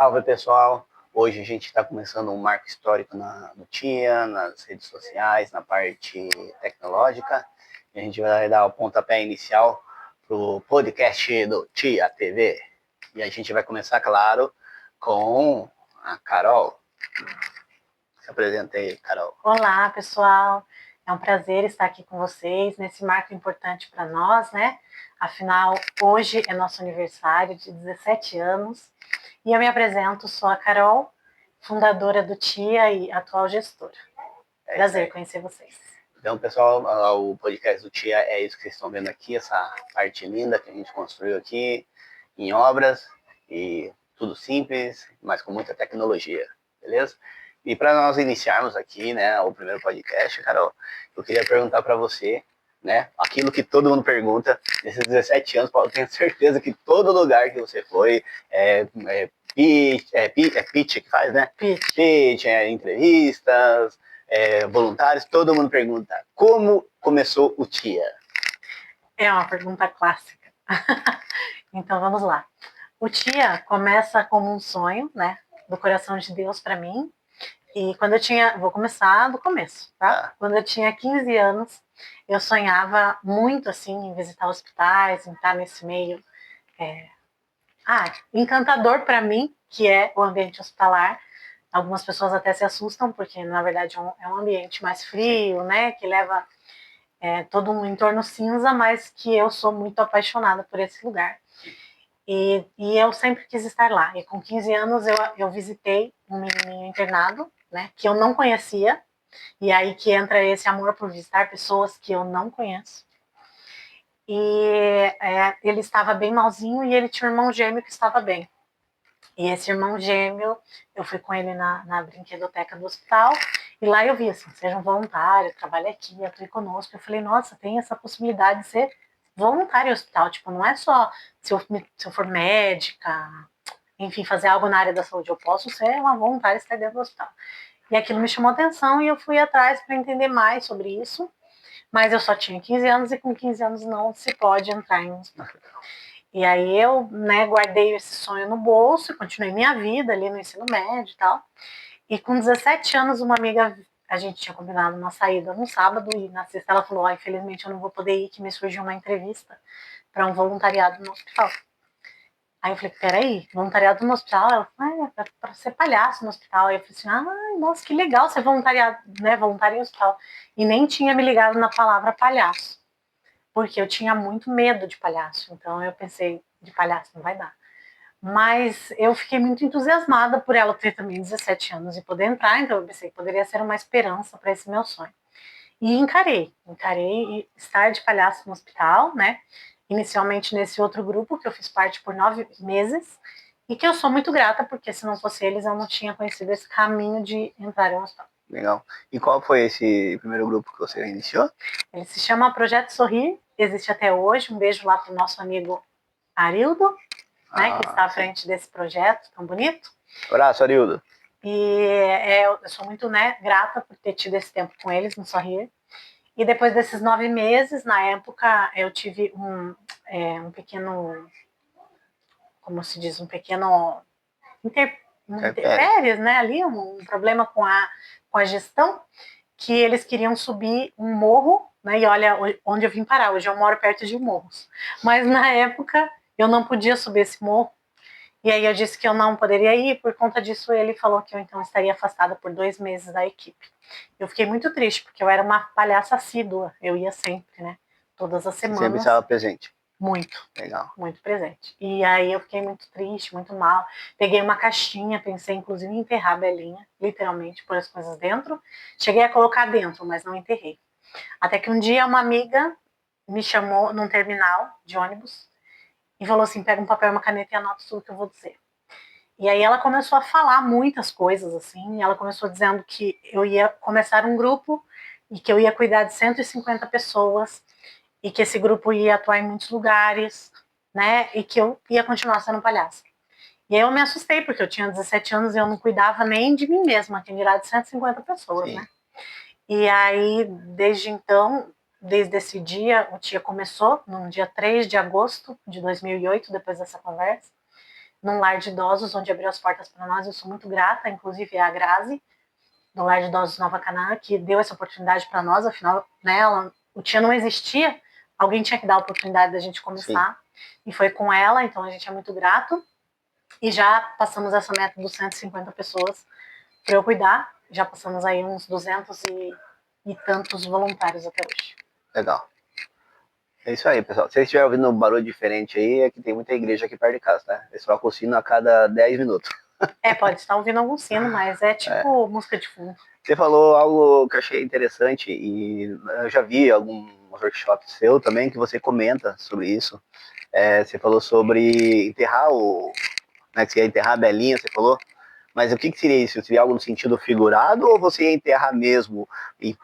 Salve pessoal! Hoje a gente está começando um marco histórico no TIA, nas redes sociais, na parte tecnológica. E a gente vai dar o pontapé inicial para o podcast do TIA TV. E a gente vai começar, claro, com a Carol. Se apresenta aí, Carol. Olá, pessoal. É um prazer estar aqui com vocês nesse marco importante para nós, né? Afinal, hoje é nosso aniversário de 17 anos. E eu me apresento, sou a Carol, fundadora do TIA e atual gestora. Prazer conhecer vocês. Então, pessoal, o podcast do TIA é isso que vocês estão vendo aqui, essa parte linda que a gente construiu aqui em obras, e tudo simples, mas com muita tecnologia, beleza? E para nós iniciarmos aqui, né, o primeiro podcast, Carol, eu queria perguntar para você, né, aquilo que todo mundo pergunta, nesses 17 anos, eu tenho certeza que todo lugar que você foi, pitch que faz, né? Pitch, entrevistas, voluntários, todo mundo pergunta, como começou o TIA? É uma pergunta clássica. Então vamos lá. O TIA começa como um sonho, né, do coração de Deus para mim. E quando eu tinha, vou começar do começo, tá? Quando eu tinha 15 anos, eu sonhava muito, assim, em visitar hospitais, em estar nesse meio encantador para mim, que é o ambiente hospitalar. Algumas pessoas até se assustam, porque na verdade é um ambiente mais frio, né? Que leva todo um entorno cinza, mas que eu sou muito apaixonada por esse lugar. E eu sempre quis estar lá. E com 15 anos eu visitei um menininho internado, né? Que eu não conhecia. E aí que entra esse amor por visitar pessoas que eu não conheço. E ele estava bem malzinho e ele tinha um irmão gêmeo que estava bem. E esse irmão gêmeo, eu fui com ele na brinquedoteca do hospital, e lá eu vi assim, seja um voluntário, trabalhe aqui, atue conosco. Eu falei, nossa, tem essa possibilidade de ser voluntário em hospital, tipo, não é só se eu for médica, enfim, fazer algo na área da saúde, eu posso ser uma voluntária e estar dentro do hospital. E aquilo me chamou atenção e eu fui atrás para entender mais sobre isso, mas eu só tinha 15 anos e com 15 anos não se pode entrar em um hospital. E aí eu, né, guardei esse sonho no bolso, continuei minha vida ali no ensino médio e tal. E com 17 anos, uma amiga, a gente tinha combinado uma saída no sábado e na sexta ela falou, infelizmente eu não vou poder ir, que me surgiu uma entrevista para um voluntariado no hospital. Aí eu falei, peraí, voluntariado no hospital? Ela falou, é pra ser palhaço no hospital. Aí eu falei assim, nossa, que legal ser voluntariado, né, voluntário em hospital. E nem tinha me ligado na palavra palhaço, porque eu tinha muito medo de palhaço. Então eu pensei, de palhaço não vai dar. Mas eu fiquei muito entusiasmada por ela ter também 17 anos e poder entrar, então eu pensei que poderia ser uma esperança para esse meu sonho. E encarei estar de palhaço no hospital, né? Inicialmente nesse outro grupo, que eu fiz parte por 9 meses, e que eu sou muito grata, porque se não fosse eles, eu não tinha conhecido esse caminho de entrar em um hospital. Legal. E qual foi esse primeiro grupo que você iniciou? Ele se chama Projeto Sorrir, existe até hoje. Um beijo lá para o nosso amigo Arildo, né, que está à frente desse projeto tão bonito. Abraço, Arildo. E eu sou muito, né, grata por ter tido esse tempo com eles no Sorrir. E depois desses 9 meses, na época, eu tive um pequeno, como se diz, um pequeno intempéries, né, ali, um problema com a gestão, que eles queriam subir um morro, né, e olha onde eu vim parar, hoje eu moro perto de morros. Mas na época, eu não podia subir esse morro, e aí eu disse que eu não poderia ir, por conta disso ele falou que eu então estaria afastada por 2 meses da equipe. Eu fiquei muito triste, porque eu era uma palhaça assídua, eu ia sempre, né? Todas as semanas. Você sempre estava presente? Muito. Legal. Muito presente. E aí eu fiquei muito triste, muito mal. Peguei uma caixinha, pensei inclusive em enterrar a Belinha, literalmente, pôr as coisas dentro. Cheguei a colocar dentro, mas não enterrei. Até que um dia uma amiga me chamou num terminal de ônibus e falou assim, pega um papel e uma caneta e anota tudo que eu vou dizer. E aí ela começou a falar muitas coisas, assim, ela começou dizendo que eu ia começar um grupo e que eu ia cuidar de 150 pessoas e que esse grupo ia atuar em muitos lugares, né, e que eu ia continuar sendo palhaça. E aí eu me assustei, porque eu tinha 17 anos e eu não cuidava nem de mim mesma, quem dirá de 150 pessoas, né. E aí, desde então, desde esse dia, o TIA começou, no dia 3 de agosto de 2008, depois dessa conversa, num lar de idosos, onde abriu as portas para nós. Eu sou muito grata, inclusive a Grazi, do lar de idosos Nova Canaã, que deu essa oportunidade para nós. Afinal, né, o TIA não existia, alguém tinha que dar a oportunidade da gente começar. Sim. E foi com ela, então a gente é muito grato. E já passamos essa meta dos 150 pessoas para eu cuidar. Já passamos aí uns 200 e tantos voluntários até hoje. Legal. É isso aí, pessoal. Se vocês estiverem ouvindo um barulho diferente aí, é que tem muita igreja aqui perto de casa, tá? Eles trocam o sino a cada 10 minutos. Pode estar ouvindo algum sino, mas é tipo música de fundo. Você falou algo que eu achei interessante e eu já vi algum workshop seu também que você comenta sobre isso. Você falou sobre enterrar né, que você ia enterrar a Belinha, você falou. Mas o que seria isso? Seria algo no sentido figurado ou você ia enterrar mesmo? E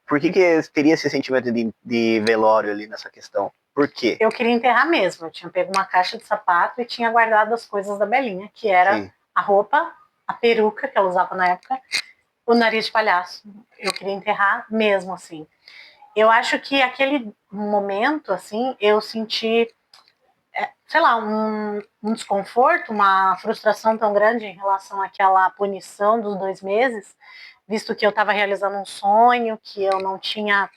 por que teria esse sentimento de velório ali nessa questão? Por quê? Eu queria enterrar mesmo. Eu tinha pego uma caixa de sapato e tinha guardado as coisas da Belinha, que era Sim. a roupa, a peruca que ela usava na época, o nariz de palhaço. Eu queria enterrar mesmo, assim. Eu acho que aquele momento, assim, eu senti, sei lá, um desconforto, uma frustração tão grande em relação àquela punição dos 2 meses, visto que eu estava realizando um sonho, que eu não tinha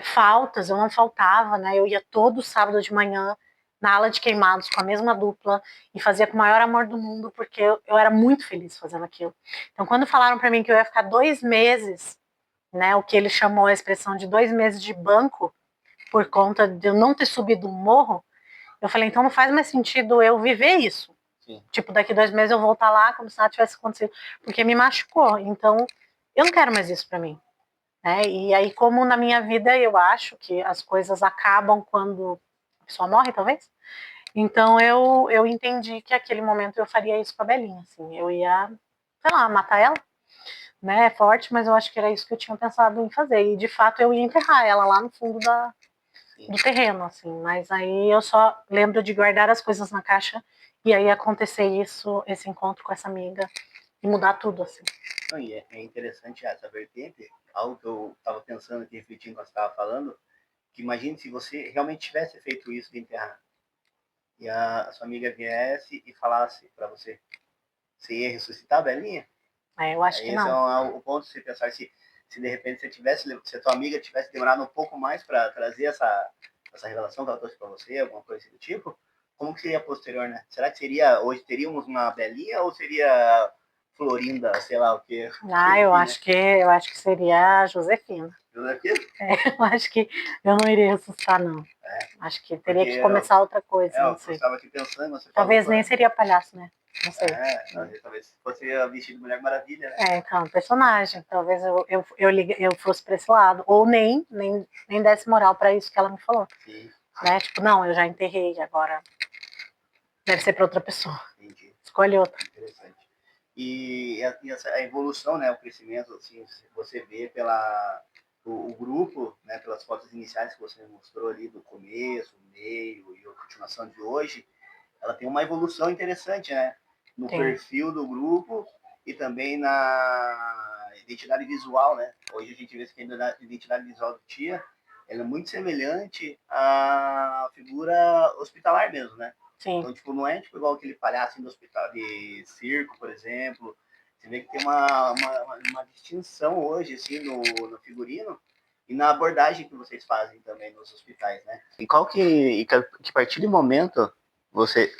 faltas, eu não faltava, né? Eu ia todo sábado de manhã na ala de queimados com a mesma dupla e fazia com o maior amor do mundo, porque eu era muito feliz fazendo aquilo. Então, quando falaram para mim que eu ia ficar 2 meses, né, o que ele chamou a expressão de 2 meses de banco, por conta de eu não ter subido um morro, eu falei, então não faz mais sentido eu viver isso. Sim. Tipo, daqui 2 meses eu voltar lá como se nada tivesse acontecido, porque me machucou. Então, eu não quero mais isso para mim. E aí, como na minha vida, eu acho que as coisas acabam quando a pessoa morre, talvez. Então, eu entendi que aquele momento eu faria isso com a Belinha, assim. Eu ia, sei lá, matar ela, né? É forte, mas eu acho que era isso que eu tinha pensado em fazer. E, de fato, eu ia enterrar ela lá no fundo do terreno, assim. Mas aí eu só lembro de guardar as coisas na caixa e aí acontecer isso, esse encontro com essa amiga e mudar tudo, assim. E é interessante essa vertente, algo que eu estava pensando aqui, refletindo quando você estava falando, que imagine se você realmente tivesse feito isso de enterrar, e a sua amiga viesse e falasse para você, você ia ressuscitar a Belinha? Eu acho que não. Esse é o ponto de você pensar, se de repente se a tua amiga tivesse demorado um pouco mais para trazer essa revelação que ela trouxe para você, alguma coisa do tipo, como que seria posterior, né? Será que hoje teríamos uma Belinha ou seria Florinda, sei lá o quê? Eu acho que seria a Josefina. Josefina? Eu acho que eu não iria ressuscitar, não. Acho que teria que começar outra coisa, não sei. Eu estava aqui pensando... Talvez nem seria palhaço, né? Não sei. Talvez fosse vestido de Mulher Maravilha, né? Então, personagem. Talvez eu fosse para esse lado. Ou nem desse moral para isso que ela me falou. Sim. Né? Tipo, não, eu já enterrei, agora deve ser para outra pessoa. Entendi. Escolhe outra. Interessante. E a evolução, né, o crescimento, assim, você vê o grupo, né, pelas fotos iniciais que você mostrou ali do começo, meio e a continuação de hoje, ela tem uma evolução interessante, né, no perfil do grupo e também na identidade visual, né. Hoje a gente vê que a identidade visual do TIA, ela é muito semelhante à figura hospitalar mesmo, né. Sim. Então, tipo, não é tipo, igual aquele palhaço do hospital de circo, por exemplo. Você vê que tem uma distinção hoje, assim, no figurino e na abordagem que vocês fazem também nos hospitais, né? E que partir de momento você...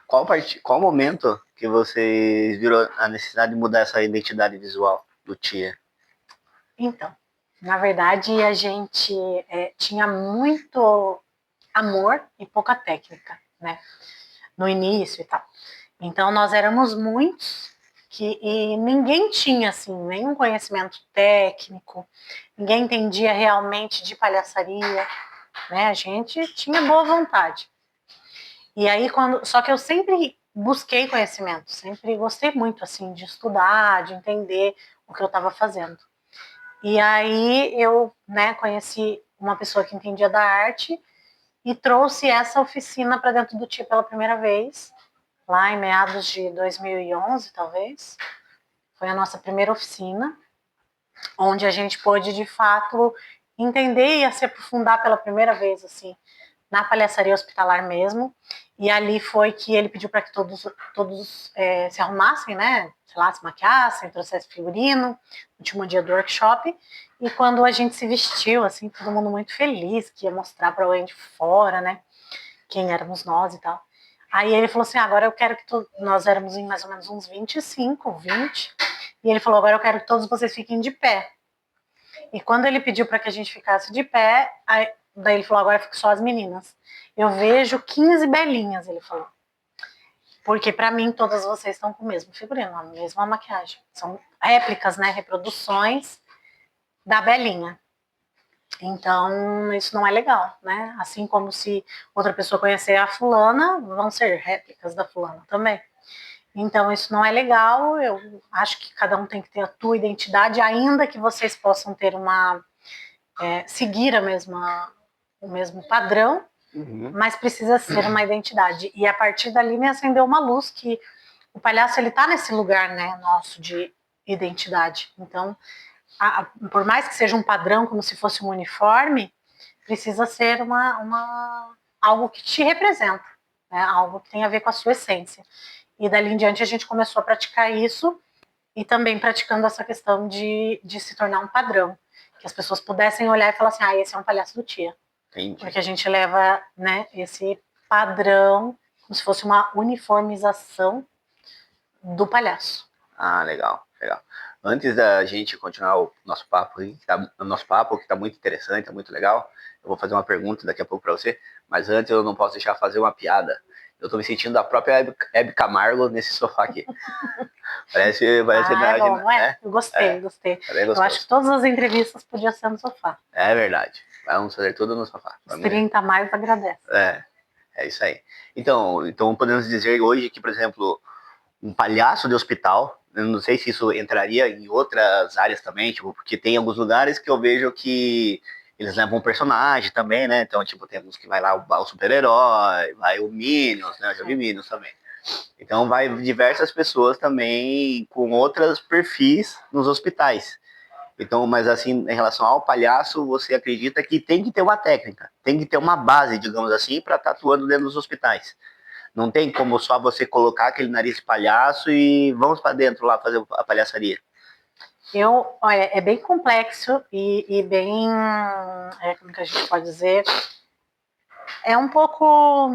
Qual momento que vocês viram a necessidade de mudar essa identidade visual do TIA? Então, na verdade, a gente tinha muito amor e pouca técnica, né? No início e tal. Então, nós éramos muitos e ninguém tinha, assim, nenhum conhecimento técnico, ninguém entendia realmente de palhaçaria, né? A gente tinha boa vontade. E aí, só que eu sempre busquei conhecimento, sempre gostei muito, assim, de estudar, de entender o que eu estava fazendo. E aí eu, né, conheci uma pessoa que entendia da arte e trouxe essa oficina para dentro do TIA pela primeira vez, lá em meados de 2011, talvez. Foi a nossa primeira oficina, onde a gente pôde, de fato, entender e se aprofundar pela primeira vez, assim, na palhaçaria hospitalar mesmo, e ali foi que ele pediu para que todos se arrumassem, né? Sei lá, se maquiassem, trouxessem figurino, no último dia do workshop, e quando a gente se vestiu, assim, todo mundo muito feliz, que ia mostrar para alguém de fora, né? Quem éramos nós e tal. Aí ele falou assim, agora eu quero que nós éramos em mais ou menos uns 25, 20, e ele falou, agora eu quero que todos vocês fiquem de pé. E quando ele pediu para que a gente ficasse de pé, daí ele falou, agora fico só as meninas. Eu vejo 15 belinhas, ele falou. Porque para mim todas vocês estão com o mesmo figurino, a mesma maquiagem. São réplicas, né, reproduções da belinha. Então, isso não é legal, né? Assim como se outra pessoa conhecer a fulana, vão ser réplicas da fulana também. Então, isso não é legal. Eu acho que cada um tem que ter a tua identidade, ainda que vocês possam ter seguir o mesmo padrão, mas precisa ser uma identidade. E a partir dali me acendeu uma luz que o palhaço, ele tá nesse lugar, né, nosso de identidade. Então, por mais que seja um padrão, como se fosse um uniforme, precisa ser algo que te representa, né? Algo que tem a ver com a sua essência. E dali em diante a gente começou a praticar isso e também praticando essa questão de se tornar um padrão. Que as pessoas pudessem olhar e falar assim, esse é um palhaço do Tia. Entendi. Porque a gente leva, né, esse padrão como se fosse uma uniformização do palhaço. Ah, legal, legal. Antes da gente continuar o nosso papo, que tá muito interessante, tá muito legal, eu vou fazer uma pergunta daqui a pouco para você, mas antes eu não posso deixar de fazer uma piada. Eu tô me sentindo a própria Hebe Camargo nesse sofá aqui. Parece bom, não é? Eu gostei. Eu acho que todas as entrevistas podiam ser no sofá. É verdade. Vamos fazer tudo no sofá. Os 30 a mais agradece. É isso aí. Então podemos dizer hoje que, por exemplo, um palhaço de hospital, eu não sei se isso entraria em outras áreas também, tipo, porque tem alguns lugares que eu vejo que eles levam um personagem também, né? Então, tipo, temos que vai lá o super-herói, vai o Minions, né? Eu já vi Minions também. Então, vai diversas pessoas também com outros perfis nos hospitais. Então, mas assim, em relação ao palhaço, você acredita que tem que ter uma técnica, tem que ter uma base, digamos assim, para estar atuando dentro dos hospitais. Não tem como só você colocar aquele nariz de palhaço e vamos para dentro lá fazer a palhaçaria. Olha, é bem complexo e bem, como que a gente pode dizer, é um pouco...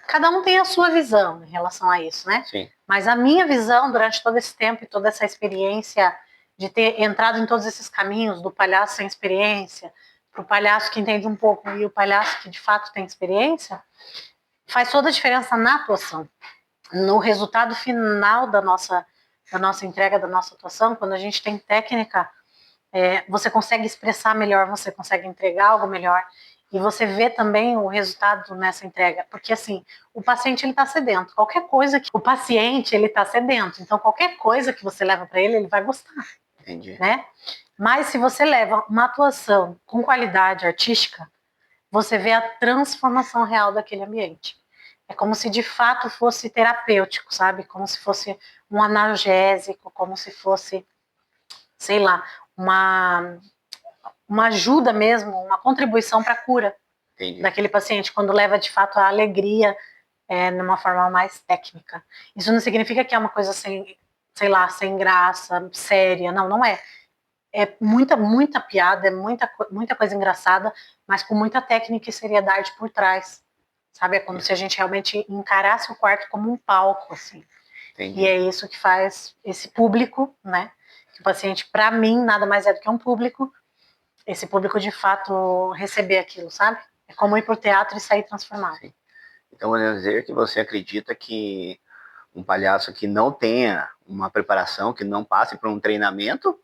cada um tem a sua visão em relação a isso, né? Sim. Mas a minha visão, durante todo esse tempo e toda essa experiência de ter entrado em todos esses caminhos, do palhaço sem experiência, para o palhaço que entende um pouco e o palhaço que de fato tem experiência, faz toda a diferença na atuação. No resultado final da nossa entrega, da nossa atuação, quando a gente tem técnica, você consegue expressar melhor, você consegue entregar algo melhor, e você vê também o resultado nessa entrega, porque assim, o paciente ele está sedento, qualquer coisa que o paciente ele está sedento, então qualquer coisa que você leva para ele vai gostar. Entendi. Né? Mas se você leva uma atuação com qualidade artística, você vê a transformação real daquele ambiente. É como se de fato fosse terapêutico, sabe? Como se fosse um analgésico, como se fosse, sei lá, uma ajuda mesmo, uma contribuição para a cura daquele paciente, quando leva de fato a alegria numa forma mais técnica. Isso não significa que é uma coisa sem, sei lá, sem graça, séria, não é. É muita piada, é muita coisa engraçada, mas com muita técnica e seriedade por trás, sabe? É como se a gente realmente encarasse o quarto como um palco, assim. Entendi. E é isso que faz esse público, né? Que o paciente, para mim, nada mais é do que um público, esse público de fato receber aquilo, sabe? É como ir pro teatro e sair transformado. Sim. Então, vamos dizer que você acredita que um palhaço que não tenha uma preparação, que não passe por um treinamento,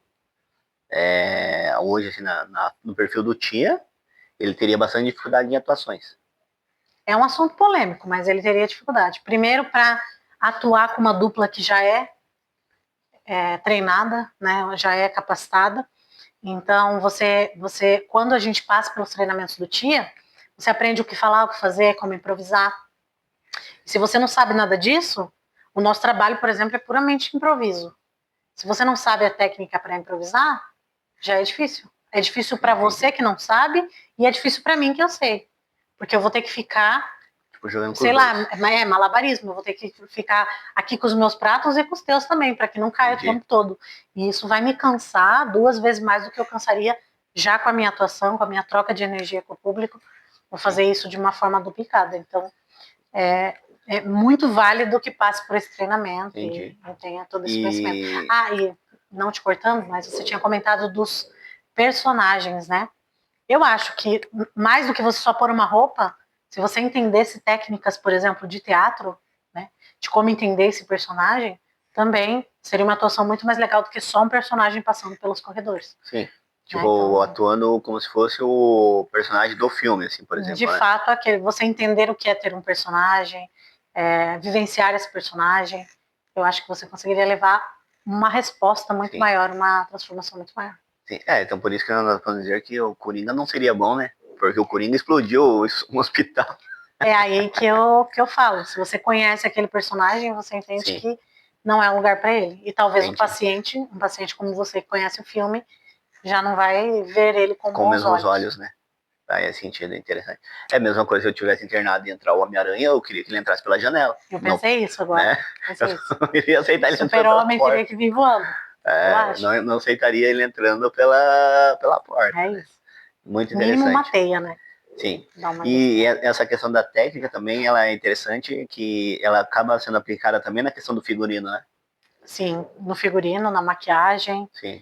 hoje assim, no perfil do Tia, ele teria bastante dificuldade em atuações. É um assunto polêmico, mas ele teria dificuldade. Primeiro, para atuar com uma dupla que já é treinada, né, já é capacitada. Então, você, quando a gente passa pelos treinamentos do Tia, você aprende o que falar, o que fazer, como improvisar. Se você não sabe nada disso, o nosso trabalho, por exemplo, é puramente improviso. Se você não sabe a técnica para improvisar, já é difícil. É difícil para você que não sabe e é difícil para mim que eu sei. porque eu vou ter que ficar, Tipo, jogando com sei os lá, dois. malabarismo, eu vou ter que ficar aqui com os meus pratos e com os teus também, para que não caia o Entendi. tempo todo. E isso vai me cansar 2 vezes mais do que eu cansaria já com a minha atuação, com a minha troca de energia com o público. Vou fazer Sim. isso de uma forma duplicada. Então, é muito válido que passe por esse treinamento Entendi. e tenha todo esse conhecimento. E Ah, e não te cortando, mas você tinha comentado dos personagens, né? Eu acho que mais do que você só pôr uma roupa, se você entendesse técnicas, por exemplo, de teatro, né, de como entender esse personagem, também seria uma atuação muito mais legal do que só um personagem passando pelos corredores. sim, Né? tipo, Então, atuando como se fosse o personagem do filme, assim, por de exemplo, né? fato, você entender o que é ter um personagem, vivenciar esse personagem, eu acho que você conseguiria levar uma resposta muito Sim, maior, uma transformação muito maior. sim. É, então por isso que nós vamos dizer que o Coringa não seria bom, né? Porque o Coringa explodiu um hospital. É aí que eu falo. Se você conhece aquele personagem, você entende Sim, que não é um lugar para ele. E talvez entendi. um paciente como você que conhece o filme, já não vai ver ele com Com os bons mesmos olhos. olhos, né? Aí é sentido, interessante. É a mesma coisa se eu tivesse internado e entrar o Homem-Aranha, eu queria que ele entrasse pela janela. Eu Não, pensei isso agora. né? Eu Pensei isso. não iria aceitar ele entrando pela Super-Homem teria porta. que vir voando. Eu É, acho. não aceitaria ele entrando pela porta, É né? isso. Muito Mínimo uma interessante. teia, né? Sim. Dá uma E aliviada. essa questão da técnica também, ela é interessante, que ela acaba sendo aplicada também na questão do figurino, né? Sim, no figurino, na maquiagem, Sim,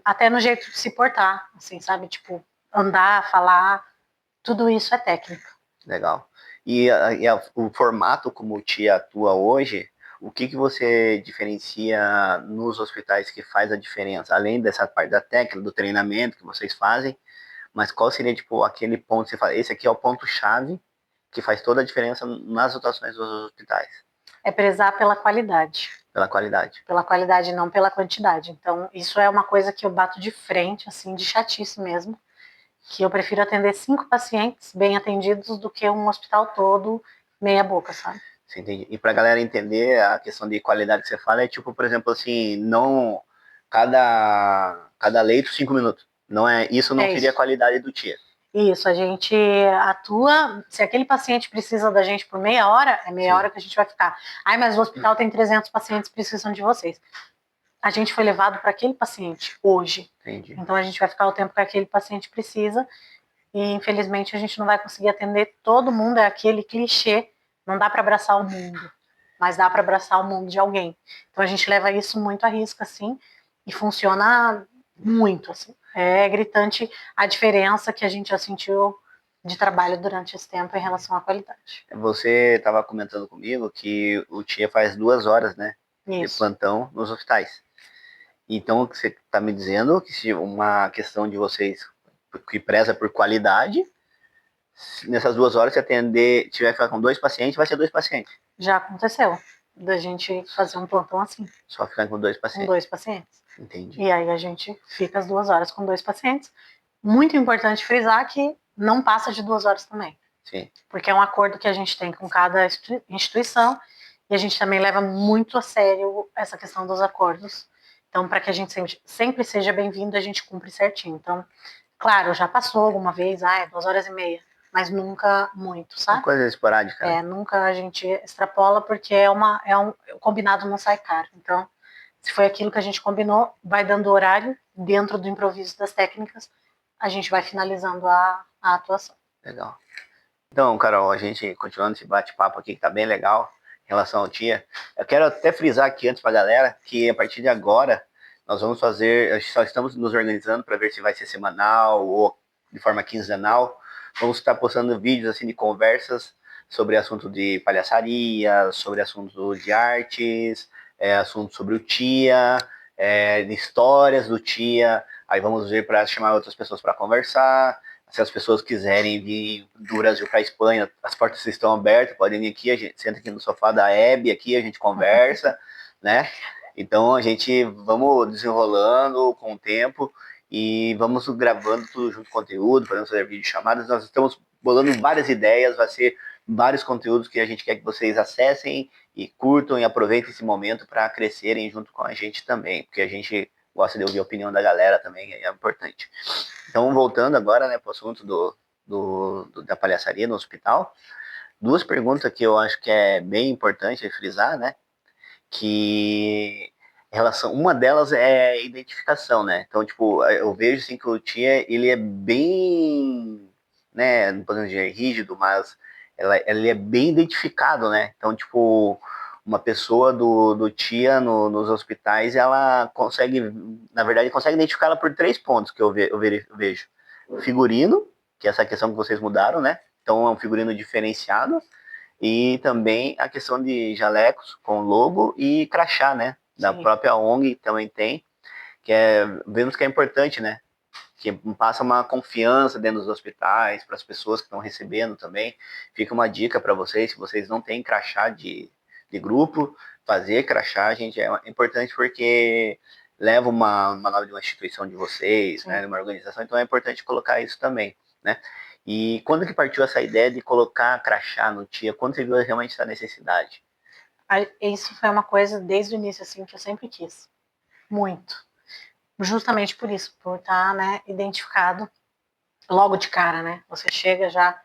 até no jeito de se portar, assim, sabe? Tipo, andar, falar, tudo isso é técnica. legal. O formato como o TIA atua hoje, o que você diferencia nos hospitais que faz a diferença? Além dessa parte da técnica, do treinamento que vocês fazem, mas qual seria, tipo, aquele ponto que você fala, esse aqui é o ponto-chave que faz toda a diferença nas atuações dos hospitais, É prezar pela qualidade. pela qualidade? Pela qualidade, não pela quantidade. Então, isso é uma coisa que eu bato de frente, assim, de chatice mesmo, que eu prefiro atender 5 pacientes bem atendidos do que um hospital todo meia boca, sabe? Você entende? E para a galera entender a questão de qualidade que você fala, é tipo, por exemplo, assim, não cada leito 5 minutos. Não é, isso não É seria a isso. qualidade do TIA. Isso, a gente atua, se aquele paciente precisa da gente por meia hora, é meia Sim, hora que a gente vai ficar. Ai, mas o hospital tem 300 pacientes, precisam de vocês. A gente foi levado para aquele paciente hoje. entendi. Então a gente vai ficar o tempo que aquele paciente precisa e infelizmente a gente não vai conseguir atender todo mundo, é aquele clichê, não dá para abraçar o mundo, mas dá para abraçar o mundo de alguém. Então a gente leva isso muito à risca, assim, e funciona muito, assim. É gritante a diferença que a gente já sentiu de trabalho durante esse tempo em relação à qualidade. Você estava comentando comigo que o TIA faz 2 horas, né, de Isso. plantão nos hospitais. Então, você está me dizendo que se uma questão de vocês que preza por qualidade, nessas 2 horas, se atender, tiver que ficar com 2 pacientes, vai ser 2 pacientes. Já aconteceu da gente fazer um plantão assim, Só ficar com dois com pacientes. 2 pacientes. Entendi. E aí a gente fica as 2 horas com 2 pacientes. Muito importante frisar que não passa de 2 horas também, Sim. porque é um acordo que a gente tem com cada instituição e a gente também leva muito a sério essa questão dos acordos. Então, para que a gente sempre seja bem-vindo, a gente cumpre certinho. Então, claro, já passou alguma vez, 2 horas e meia, mas nunca muito, Uma sabe? coisa esporádica, né? Nunca a gente extrapola porque o combinado não sai caro. Então, se foi aquilo que a gente combinou, vai dando horário dentro do improviso das técnicas, a gente vai finalizando a atuação. Legal. Então, Carol, a gente continuando esse bate-papo aqui que tá bem legal em relação ao TIA. Eu quero até frisar aqui antes pra galera que a partir de agora nós vamos fazer, só estamos nos organizando para ver se vai ser semanal ou de forma quinzenal. Vamos estar postando vídeos assim de conversas sobre assunto de palhaçaria, sobre assunto de artes, assunto sobre o TIA, de histórias do TIA. Aí vamos ver para chamar outras pessoas para conversar. Se as pessoas quiserem vir do Brasil para a Espanha, as portas estão abertas, podem vir aqui, a gente senta aqui no sofá da Hebe, aqui a gente conversa, né? Então a gente vamos desenrolando com o tempo e vamos gravando tudo junto com conteúdo, podemos fazer vídeo chamadas, nós estamos bolando várias ideias, vai ser vários conteúdos que a gente quer que vocês acessem e curtam e aproveitem esse momento para crescerem junto com a gente também, porque a gente gosta de ouvir a opinião da galera também, é importante. Então, voltando agora, né, para o assunto da palhaçaria no hospital. Duas perguntas que eu acho que é bem importante frisar, né? Que relação, uma delas é identificação, né? Então, tipo, eu vejo assim que o Tia, ele é bem, né, não podemos dizer rígido, mas ele é bem identificado, né? Então, tipo, uma pessoa do Tia nos hospitais, ela consegue, na verdade, consegue identificá-la por 3 pontos que eu vejo. Figurino, que é essa questão que vocês mudaram, né? Então, é um figurino diferenciado. E também a questão de jalecos com logo e crachá, né? Da Sim. própria ONG também tem, que vemos que é importante, né? Que passa uma confiança dentro dos hospitais, para as pessoas que estão recebendo também. Fica uma dica para vocês, se vocês não têm crachá de grupo, fazer crachá, gente, é importante porque leva uma nome de uma instituição de vocês, né, de uma organização, então é importante colocar isso também, né? E quando que partiu essa ideia de colocar crachá no Tia? Quando você viu realmente essa necessidade? Isso foi uma coisa desde o início assim que eu sempre quis, muito. Justamente por isso, por estar, né, identificado logo de cara, né? Você chega já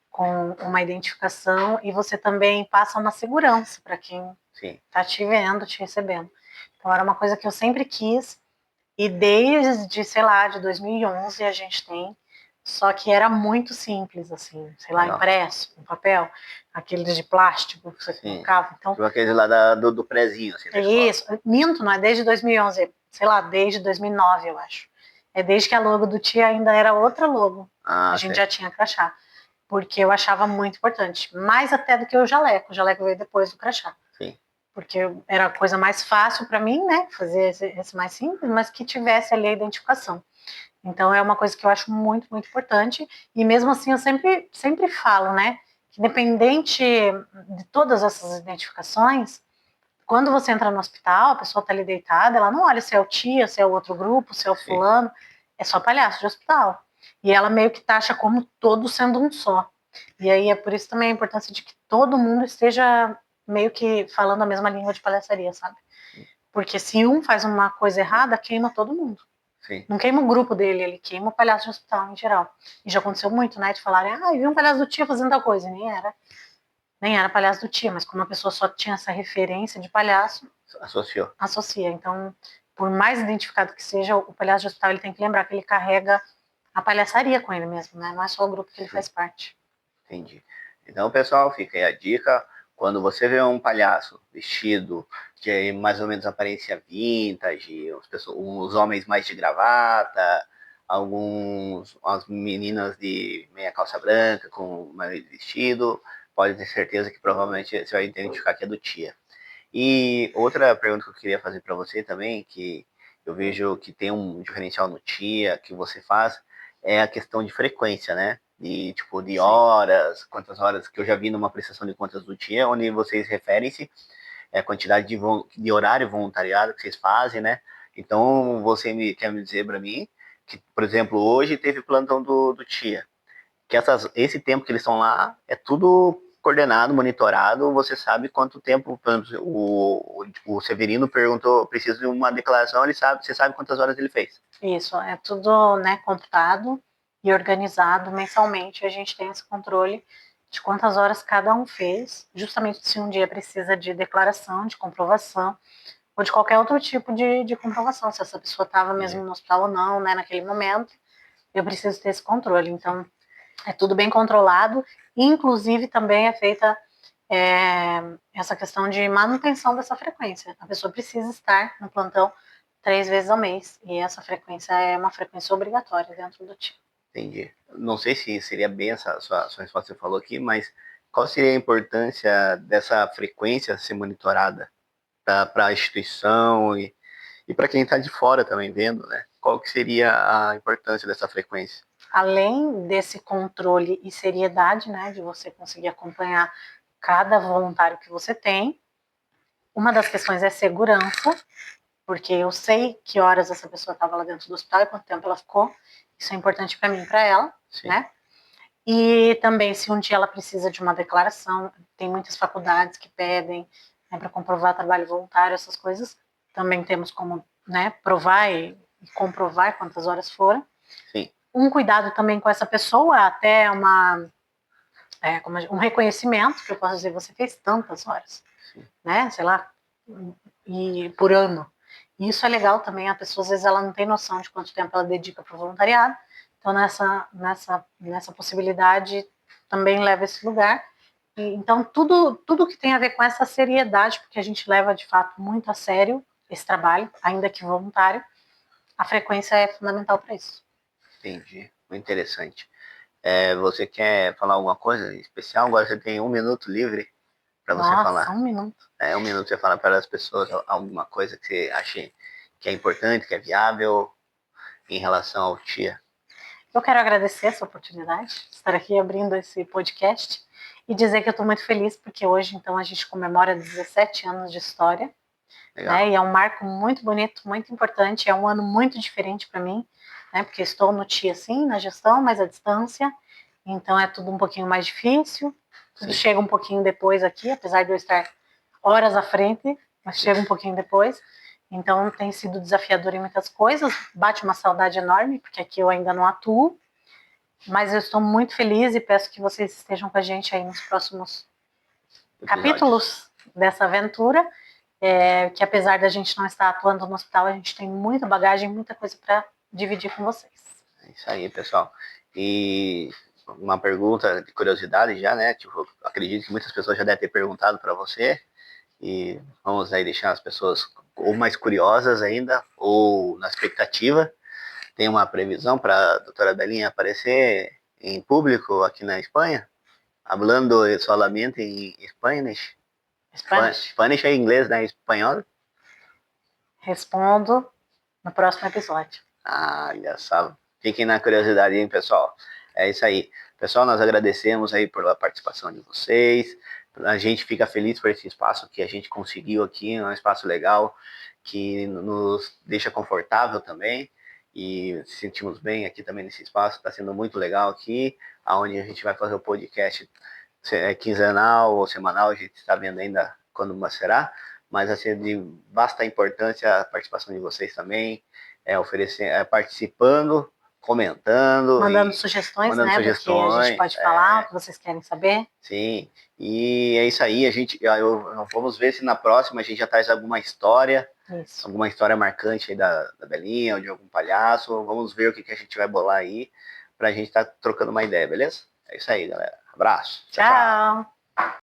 com uma identificação e você também passa uma segurança para quem está te vendo, te recebendo. Então era uma coisa que eu sempre quis e desde, sei lá, de 2011 a gente tem, só que era muito simples, assim, sei lá, impresso, com papel, aqueles de plástico que você colocava. Então, tipo aqueles lá do prezinho. Assim, é isso, minto, não é desde 2011, sei lá, desde 2009, eu acho. É desde que a logo do Tia ainda era outra logo. A gente já tinha crachá. Porque eu achava muito importante. Mais até do que o jaleco. O jaleco veio depois do crachá. Sim. Porque era a coisa mais fácil para mim, né? Fazer esse mais simples, mas que tivesse ali a identificação. Então é uma coisa que eu acho muito, muito importante. E mesmo assim eu sempre falo, né? Que independente de todas essas identificações, quando você entra no hospital, a pessoa está ali deitada, ela não olha se é o Tia, se é o outro grupo, se é o fulano, é só palhaço de hospital. E ela meio que taxa como todos sendo um só. E aí é por isso também a importância de que todo mundo esteja meio que falando a mesma língua de palhaçaria, sabe? Porque se um faz uma coisa errada, queima todo mundo. Sim. Não queima o grupo dele, ele queima o palhaço de hospital em geral. E já aconteceu muito, né? De falarem, vi um palhaço do Tia fazendo tal coisa. E nem era palhaço do Tia, mas como a pessoa só tinha essa referência de palhaço, associa. Então, por mais identificado que seja, o palhaço de hospital ele tem que lembrar que ele carrega a palhaçaria com ele mesmo, né? Não é só o grupo que ele faz parte. Entendi. Então, pessoal, fica aí a dica. Quando você vê um palhaço vestido de mais ou menos aparência vintage, os homens mais de gravata, as meninas de meia calça branca com mais vestido, pode ter certeza que provavelmente você vai identificar que é do Tia. E outra pergunta que eu queria fazer para você também, que eu vejo que tem um diferencial no Tia que você faz, é a questão de frequência, né? De horas, quantas horas, que eu já vi numa prestação de contas do Tia, onde vocês referem-se a quantidade de horário voluntariado que vocês fazem, né? Então, você quer me dizer para mim que, por exemplo, hoje teve plantão do Tia, que esse tempo que eles estão lá é tudo coordenado, monitorado, você sabe quanto tempo, por exemplo, o Severino perguntou, precisa de uma declaração, você sabe quantas horas ele fez. Isso, é tudo, né, computado e organizado mensalmente, a gente tem esse controle de quantas horas cada um fez, justamente se um dia precisa de declaração, de comprovação, ou de qualquer outro tipo de comprovação, se essa pessoa estava mesmo no hospital ou não, né, naquele momento, eu preciso ter esse controle. Então, é tudo bem controlado, inclusive também é feita essa questão de manutenção dessa frequência. A pessoa precisa estar no plantão 3 vezes ao mês, e essa frequência é uma frequência obrigatória dentro do time. Entendi. Não sei se seria bem essa sua resposta que você falou aqui, mas qual seria a importância dessa frequência ser monitorada para a instituição e para quem está de fora também vendo, né? Qual que seria a importância dessa frequência? Além desse controle e seriedade, né, de você conseguir acompanhar cada voluntário que você tem, uma das questões é segurança, porque eu sei que horas essa pessoa estava lá dentro do hospital e quanto tempo ela ficou. Isso é importante para mim e para ela, né? E também, se um dia ela precisa de uma declaração, tem muitas faculdades que pedem, né, para comprovar trabalho voluntário, essas coisas, também temos como, né, provar e comprovar quantas horas foram. Sim. um cuidado também com essa pessoa, até um reconhecimento, que eu posso dizer, você fez tantas horas, né? Sei lá, e por ano. E isso é legal também, a pessoa às vezes ela não tem noção de quanto tempo ela dedica para o voluntariado, então nessa possibilidade também leva esse lugar. E, então tudo que tem a ver com essa seriedade, porque a gente leva de fato muito a sério esse trabalho, ainda que voluntário, a frequência é fundamental para isso. Entendi, muito interessante. Você quer falar alguma coisa especial? Agora você tem 1 minuto livre para você Nossa, falar. 1 minuto. 1 minuto você fala para as pessoas alguma coisa que você acha que é importante, que é viável em relação ao TIA. Eu quero agradecer essa oportunidade de estar aqui abrindo esse podcast e dizer que eu estou muito feliz porque hoje, então, a gente comemora 17 anos de história, né? E é um marco muito bonito, muito importante, é um ano muito diferente para mim, né? Porque estou no TIA, sim, na gestão, mas à distância, então é tudo um pouquinho mais difícil, tudo chega um pouquinho depois aqui, apesar de eu estar horas à frente, mas chega um pouquinho depois. Então tem sido desafiador em muitas coisas, bate uma saudade enorme, porque aqui eu ainda não atuo, mas eu estou muito feliz e peço que vocês estejam com a gente aí nos próximos capítulos dessa aventura, que apesar da gente não estar atuando no hospital, a gente tem muita bagagem, muita coisa para dividir com vocês. É isso aí, pessoal. E uma pergunta de curiosidade já, né? Tipo, acredito que muitas pessoas já devem ter perguntado para você. E vamos aí deixar as pessoas ou mais curiosas ainda, ou na expectativa. Tem uma previsão para a doutora Belinha aparecer em público aqui na Espanha? Hablando solamente em Spanish? Spanish é inglês, né? Espanhol? Respondo no próximo episódio. Olha só. Fiquem na curiosidade, hein, pessoal? É isso aí. Pessoal, nós agradecemos aí pela participação de vocês. A gente fica feliz por esse espaço que a gente conseguiu aqui, é um espaço legal, que nos deixa confortável também. E se sentimos bem aqui também nesse espaço. Está sendo muito legal aqui, aonde a gente vai fazer o podcast quinzenal ou semanal, a gente está vendo ainda quando será, mas vai ser de vasta importância a participação de vocês também, participando, comentando, mandando sugestões, mandando né? sugestões, do que a gente pode falar, o que vocês querem saber. Sim, e é isso aí. Vamos ver se na próxima a gente já traz alguma história, alguma história marcante aí da Belinha ou de algum palhaço. Vamos ver o que a gente vai bolar aí pra gente estar trocando uma ideia, beleza? É isso aí, galera. Abraço. Tchau.